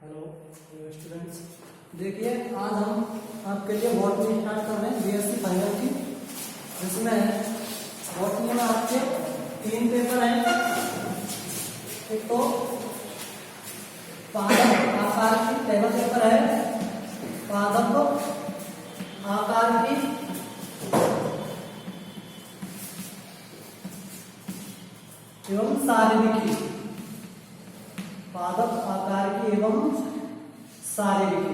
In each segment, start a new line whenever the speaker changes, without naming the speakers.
Hello students, देखिए आज हम आपके लिए बॉटनी स्टार्ट कर रहे हैं बीएससी फाइनल की, जिसमें बॉटनी में आपके 3 पेपर हैं। एक तो पादप आकार की पहला पेपर है, पादप आकार की एवं शारीरिकी, पादप आकार की एवं शारीरिकी।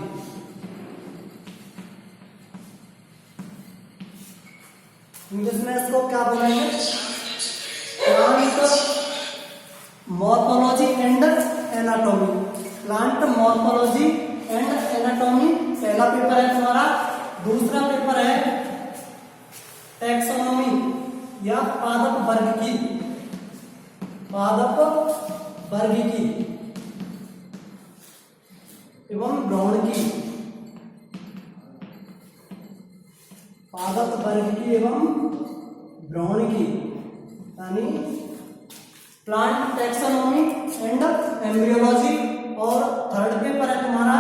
इंग्लिश में इसको क्या बोलेंगे? Plant morphology and anatomy. Plant morphology and anatomy पहला पेपर है तुम्हारा। दूसरा पेपर है टैक्सोनॉमी या पादप वर्ग की, पादप वर्ग की एवं भ्रौणिकी, पादप वर्ग की एवं भ्रौणिकी यानी प्लांट टैक्सोनॉमी एंड एम्ब्रियोलॉजी। और थर्ड पेपर है तुम्हारा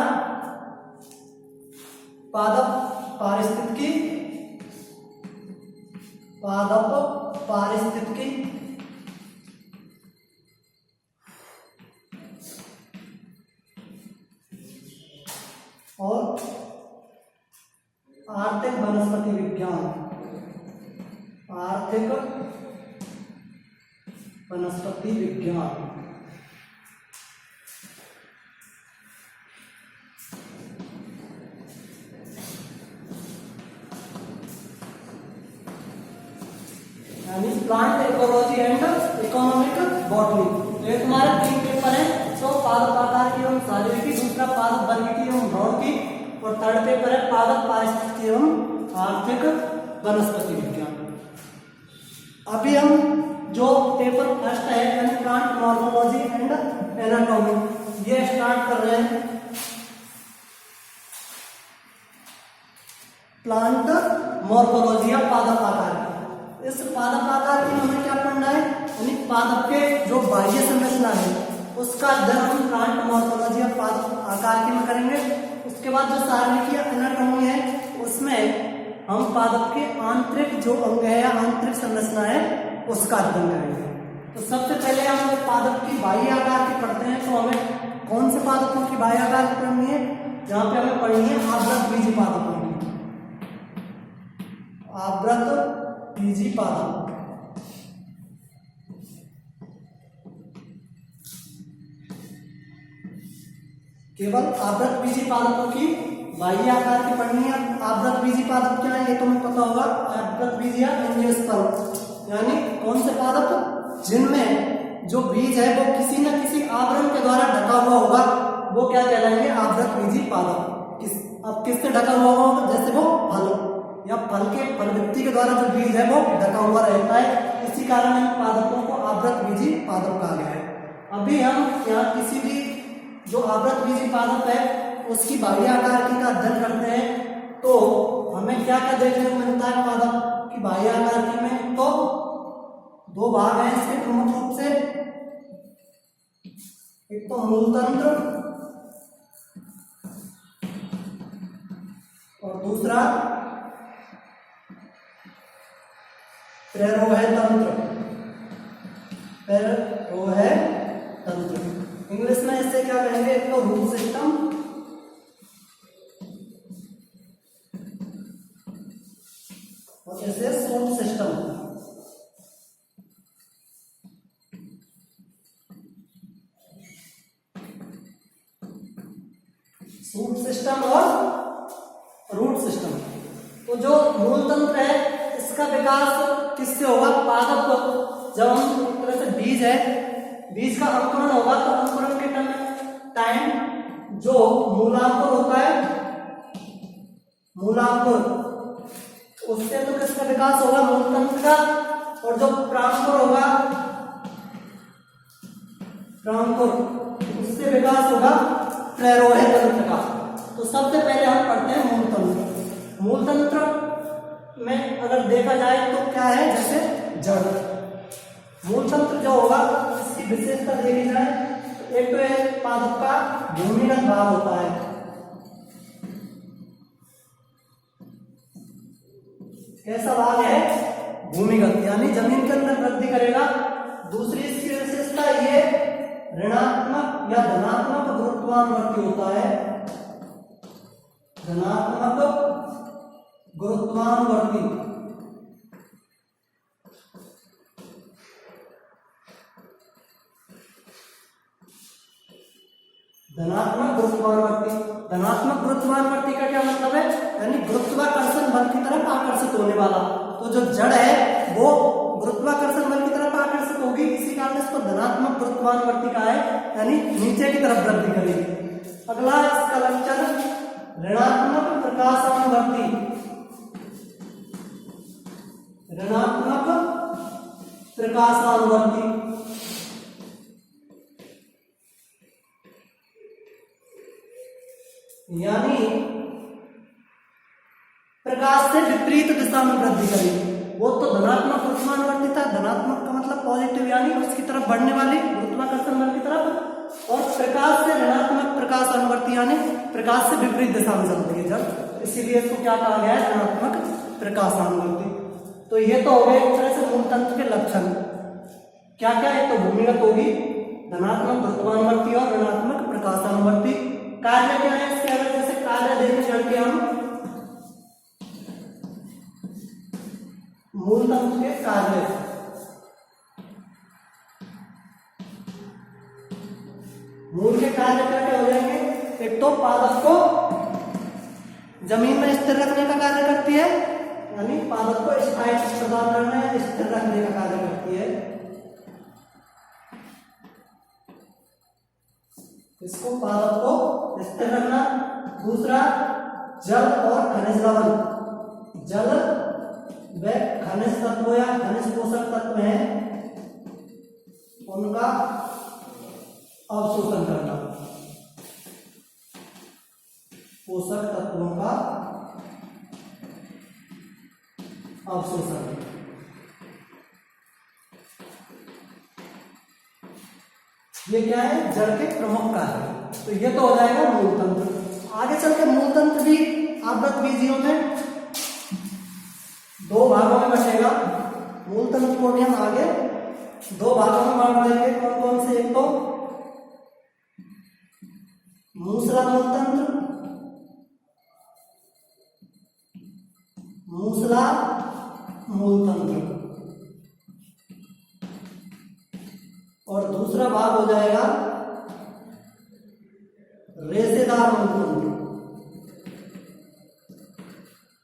पादप पारिस्थितिकी, पादप पारिस्थितिकी और आर्थिक वनस्पति विज्ञान, आर्थिक वनस्पति विज्ञान। यानी plant ecology and economic botany. ये तुम्हारे 3 पेपर हैं। तो पादप आकार की एवं शारीरिकी, दूसरा पादप वर्ग की एवं भ्रौणिकी और थर्ड पेपर है पादप पारिस्थितिकी एवं आर्थिक वनस्पति विज्ञान। अभी हम जो पेपर फर्स्ट है यानी प्लांट मॉर्फोलॉजी एंड एनाटॉमी, ये स्टार्ट कर रहे हैं। प्लांट मॉर्फोलॉजी या पादप आकार की। इस पादप आकार की हमें क्या पढ़ना है? यानी पादप के जो बाह्य संरचना है उसका अध्ययन हम प्लांट मॉर्फोलॉजी या पादप आकार की में करेंगे। उसके बाद जो शारीरिक एनाटॉमी है उसमें हम पादप के आंतरिक जो अंग है या आंतरिक संरचना है उसका अध्ययन करेंगे। तो सबसे पहले हम पादप की बाह्य आकार की पढ़ते हैं। तो हमें कौन से पादपों की बाह्य आकार की पढ़नी है? जहां पे हमें पढ़नी है आवृत बीजी पादपों की, आवृत बीजी पादप। केवल आवृत बीजी पादपों की बाह्य आकार की पढ़नी है। आवृत बीजी पादप क्या है ये तुम्हें पता होगा। आवृत बीज या एंजियोस्पर्म यानी कौन से पादप जिनमें जो बीज है वो किसी न किसी आवरण के द्वारा ढका हुआ होगा, वो क्या कहलाएंगे? आवृत बीजी पादप। अब किससे ढका हुआ होगा? जैसे वो फल या फल के फलवृत्ति के द्वारा जो बीज है वो ढका हुआ रहता है, इसी कारण इन पादपों को आवृत बीजी पादप कहा गया है। अभी हम यहाँ किसी भी जो आवृत बीजी पादप है उसकी बाह्य आकार की का अध्ययन करते हैं। तो हमें क्या क्या देखने को मिलता है पादप की बाह्य आकार की में? तो 2 भाग हैं इसके प्रमुख रूप से। एक तो मूलतंत्र और दूसरा प्रेरोह तंत्र। प्रेरोह तंत्र इंग्लिश में इसे क्या कहेंगे? एक तो रूट सिस्टम और इसे शूट सिस्टम। शूट सिस्टम और रूट सिस्टम। तो जो मूल तंत्र है इसका विकास किससे होगा? पादप जब हम एक तरह से बीज है, बीज का अंकुरण होगा तो अंकुरण के टाइम जो मूलांकुर होता है, मूलांकुर, उससे तो किसका विकास होगा? मूलतंत्र का। और जो प्रांकुर होगा, प्रांकुर, उससे विकास होगा प्रेरोह तंत्र का। तो सबसे पहले हम पढ़ते हैं मूलतंत्र। मूलतंत्र में अगर देखा जाए तो क्या है? जैसे जड़। मूलतंत्र जो होगा इसकी विशेषता देखी जाए एक तो है पादप का भूमिगत भाग होता है, कैसा भाग है? भूमिगत, यानी जमीन के अंदर वृद्धि करेगा। दूसरी इसकी विशेषता ये ऋणात्मक या धनात्मक गुरुत्वानुवर्ती होता है, धनात्मक गुरुत्वानुवर्ती। धनात्मक गुरुत्वानुवर्ती, धनात्मक गुरुत्वानुवर्ती का क्या मतलब है? यानी गुरुत्वाकर्षण बल की तरफ आकर्षित होने वाला। तो जो जड़ है वो गुरुत्वाकर्षण बल की तरफ आकर्षित होगी, इसी कारण इसको धनात्मक गुरुत्वानुवर्ती का है, यानी नीचे की तरफ वृद्धि करेगी। अगला इसका लक्षण ऋणात्मक प्रकाशानुवर्ती, ऋणात्मक प्रकाशानुवर्ती। यानी प्रकाश से विपरीत दिशा में वृद्धि करेगी। वो तो धनात्मक गुरुत्वानुवर्ती था, धनात्मक का मतलब पॉजिटिव, यानी उसकी तरफ बढ़ने वाली गुरुत्वाकर्षण बल की तरफ, और प्रकाश से ऋणात्मक प्रकाशानुवर्ती यानी प्रकाश से विपरीत दिशा में चलती है जब, इसीलिए इसको क्या कहा गया है? ऋणात्मक प्रकाशानुवर्ती। तो ये तो हो गए एक तरह से मूल तंत्र के लक्षण। क्या क्या है? तो भूमिगत होगी, धनात्मक गुरुत्वानुवर्ती और ऋणात्मक प्रकाशानुवर्ती। कार्य क्या है इसके? अगर जैसे कार्य देखने चलते हम मूल तंत्र के कार्य, मूल के कार्य क्या क्या हो जाएंगे? एक तो पादप को जमीन में स्थिर रखने का कार्य करती है, यानी पादप को स्थायित्व प्रदान करना है, स्थिर रखने का कार्य करती है। इसको पादप को स्थिर रखना। दूसरा जल और खनिज लवण, जल व खनिज तत्व या खनिज पोषक तत्व हैं उनका अवशोषण करना, पोषक तत्वों का अवशोषण। ये क्या है? जड़ के प्रमुख कार्य। तो ये तो हो जाएगा मूल तंत्र। आगे चलकर मूल तंत्र भी आवृत बीजियों में दो भागों में बचेगा। मूल तंत्र को भी हम आगे दो भागों में बांट देंगे। कौन कौन से? एक तो मूसला मूल तंत्र, मूसला मूल तंत्र, और दूसरा भाग हो जाएगा रेशेदार मूल तंत्र,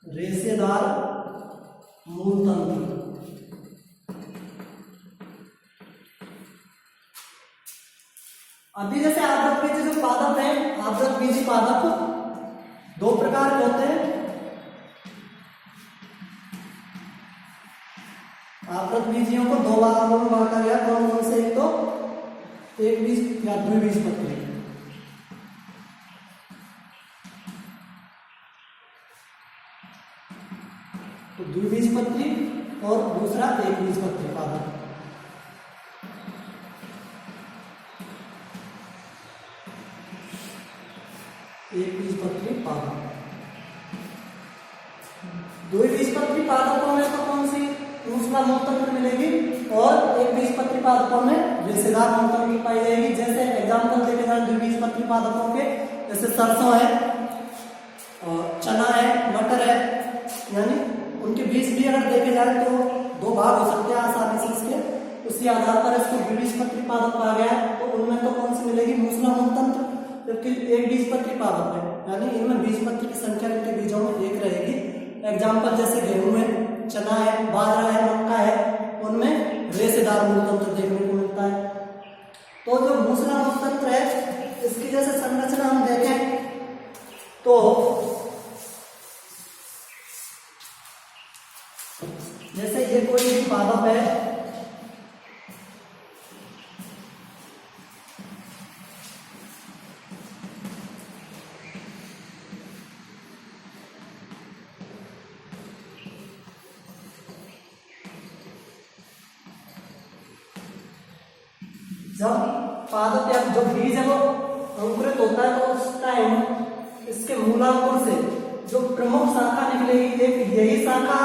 रेशेदार मूल तंत्र। अभी जैसे आवृत बीजी जो पादप है, आवृत बीजी पादप दो प्रकार के होते हैं। आवृत बीजियों को दो भागों में बांटा गया। कौन कौन से? एक तो एक बीज या द्विबीजपत्री, तो द्विबीजपत्री, और दूसरा एक बीजपत्री पादप। एक बीजपत्री पादप। द्विबीजपत्री पादपों में तो कौन सी? मूसला मूल तंत्र मिलेगी, और एक बीजपत्री पादपों में रेशेदार मूल तंत्र पाई जाएगी। जैसे एग्जाम्पल देखे जाए द्विबीजपत्री पादपों के, जैसे सरसों है, और चना है, मटर है, यानी उनके बीज भी अगर देखे जाए तो दो भाग हो सकते हैं आसानी से इसके। उसी आधार पर इसको द्विबीजपत्री पादप कहा गया है। तो उनमें तो कौन सी मिलेगी? मूसला मूल तंत्र, जबकि एक बीजपत्री पादप है, यानी इनमें बीजपत्री की संख्या इनके बीजों में एक रहेगी। एग्जाम्पल जैसे गेहूं है, चना है, बाजरा है, मक्का है, उनमें रेशेदार मूल तंत्र देखने को मिलता है। तो जो मूसला मूल तंत्र है, इसकी जैसे संरचना हम देखें तो जैसे ये कोई भी पादप है, जब पादप या जो बीज है वो अंकुरित होता है तो उस टाइम इसके मूलांकुर से जो प्रमुख शाखा निकलेगी, एक यही शाखा